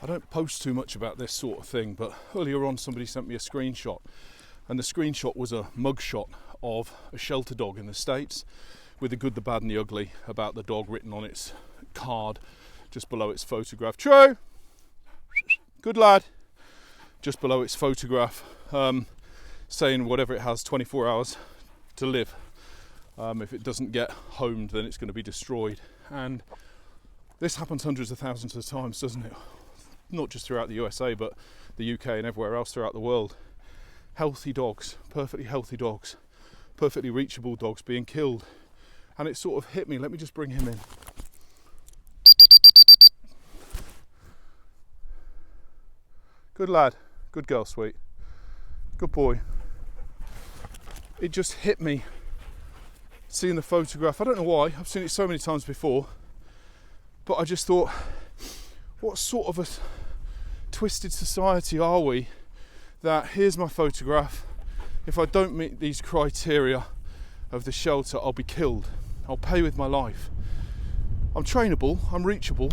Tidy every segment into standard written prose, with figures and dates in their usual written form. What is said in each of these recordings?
I don't post too much about this sort of thing, but earlier on somebody sent me a screenshot, and the screenshot was a mugshot of a shelter dog in the States with the good, the bad and the ugly about the dog written on its card just below its photograph. True! Good lad! Just below its photograph, saying whatever it has, 24 hours to live. If it doesn't get homed, then it's going to be destroyed. And this happens hundreds of thousands of times, doesn't it? Not just throughout the USA, but the UK and everywhere else throughout the world. Healthy dogs, perfectly reachable dogs being killed. And it sort of hit me. Let me just bring him in. Good lad, good girl, sweet. Good boy. It just hit me seeing the photograph. I don't know why, I've seen it so many times before, but I just thought, what sort of a twisted society are we that here's my photograph, if I don't meet these criteria of the shelter, I'll be killed. I'll pay with my life. I'm trainable, I'm reachable,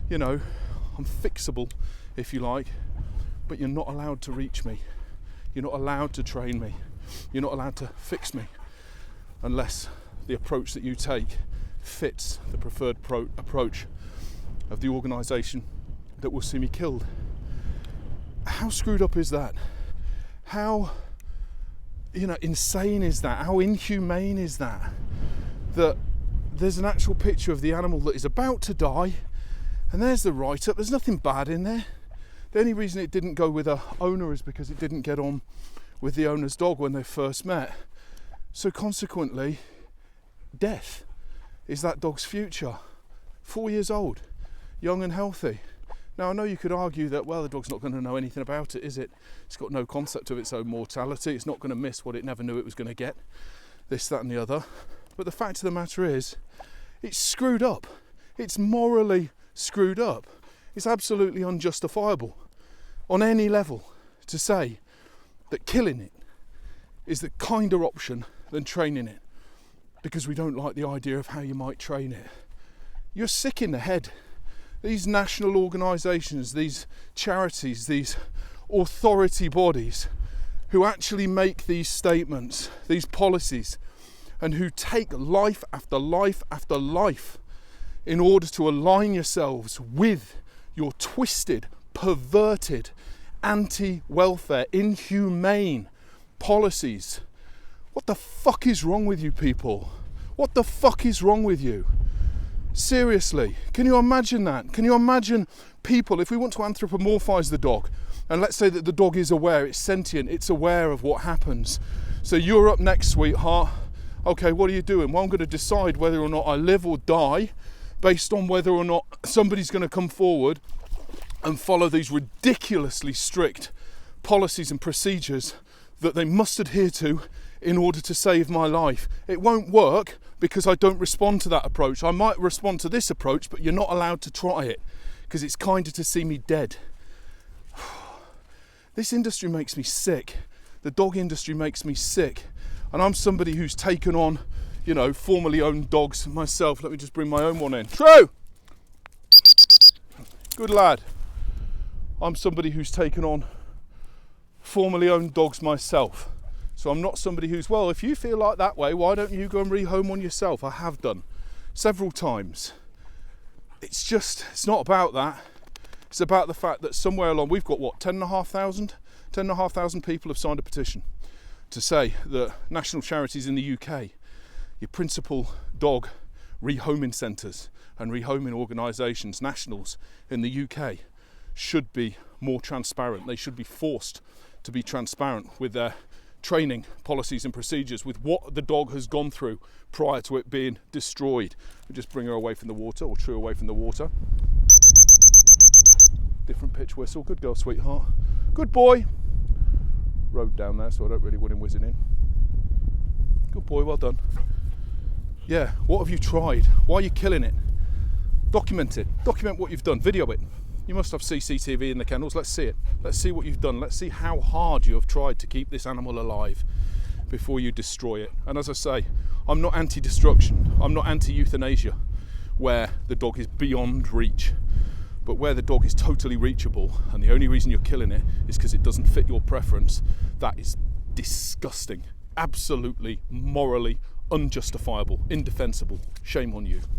you know, I'm fixable, if you like, but you're not allowed to reach me. You're not allowed to train me. You're not allowed to fix me unless the approach that you take fits the preferred approach of the organisation that will see me killed. How screwed up is that? How, insane is that? How inhumane is that? That there's an actual picture of the animal that is about to die, and there's the write-up. There's nothing bad in there. The only reason it didn't go with a owner is because it didn't get on with the owner's dog when they first met. So consequently, death is that dog's future. 4 years old, young and healthy. Now I know you could argue that, well, the dog's not going to know anything about it, is it? It's got no concept of its own mortality. It's not going to miss what it never knew it was going to get. This, that and the other. But the fact of the matter is, it's screwed up. It's morally screwed up. It's absolutely unjustifiable on any level to say that killing it is the kinder option than training it, because we don't like the idea of how you might train it. You're sick in the head. These national organisations, these charities, these authority bodies who actually make these statements, these policies, and who take life after life after life in order to align yourselves with your twisted, perverted, anti-welfare, inhumane policies. What the fuck is wrong with you people? What the fuck is wrong with you? Seriously, can you imagine that? Can you imagine people, if we want to anthropomorphise the dog, and let's say that the dog is aware, it's sentient, it's aware of what happens. So you're up next, sweetheart. Okay, what are you doing? Well, I'm going to decide whether or not I live or die based on whether or not somebody's going to come forward and follow these ridiculously strict policies and procedures that they must adhere to in order to save my life. It won't work because I don't respond to that approach. I might respond to this approach, but you're not allowed to try it because it's kinder to see me dead. This industry makes me sick. The dog industry makes me sick. And I'm somebody who's taken on, formerly owned dogs myself. Let me just bring my own one in. True! Good lad. I'm somebody who's taken on formerly owned dogs myself. So I'm not somebody who's, well, if you feel like that way, why don't you go and rehome one yourself? I have done several times. It's not about that. It's about the fact that somewhere along, we've got 10,500 people have signed a petition to say that national charities in the UK, your principal dog rehoming centres and rehoming organisations, nationals in the UK, should be more transparent. They should be forced to be transparent with their training policies and procedures, with what the dog has gone through prior to it being destroyed. We just bring her away from the water, or True away from the water. Different pitch whistle. Good girl, sweetheart. Good boy. Road down there, so I don't really want him whizzing in. Good boy, well done. Yeah, what have you tried? Why are you killing it? Document it. Document what you've done. Video it. You must have CCTV in the kennels. Let's see it. Let's see what you've done. Let's see how hard you have tried to keep this animal alive before you destroy it. And as I say, I'm not anti-destruction. I'm not anti-euthanasia, where the dog is beyond reach. But where the dog is totally reachable and the only reason you're killing it is because it doesn't fit your preference, that is disgusting. Absolutely, morally unjustifiable, indefensible. Shame on you.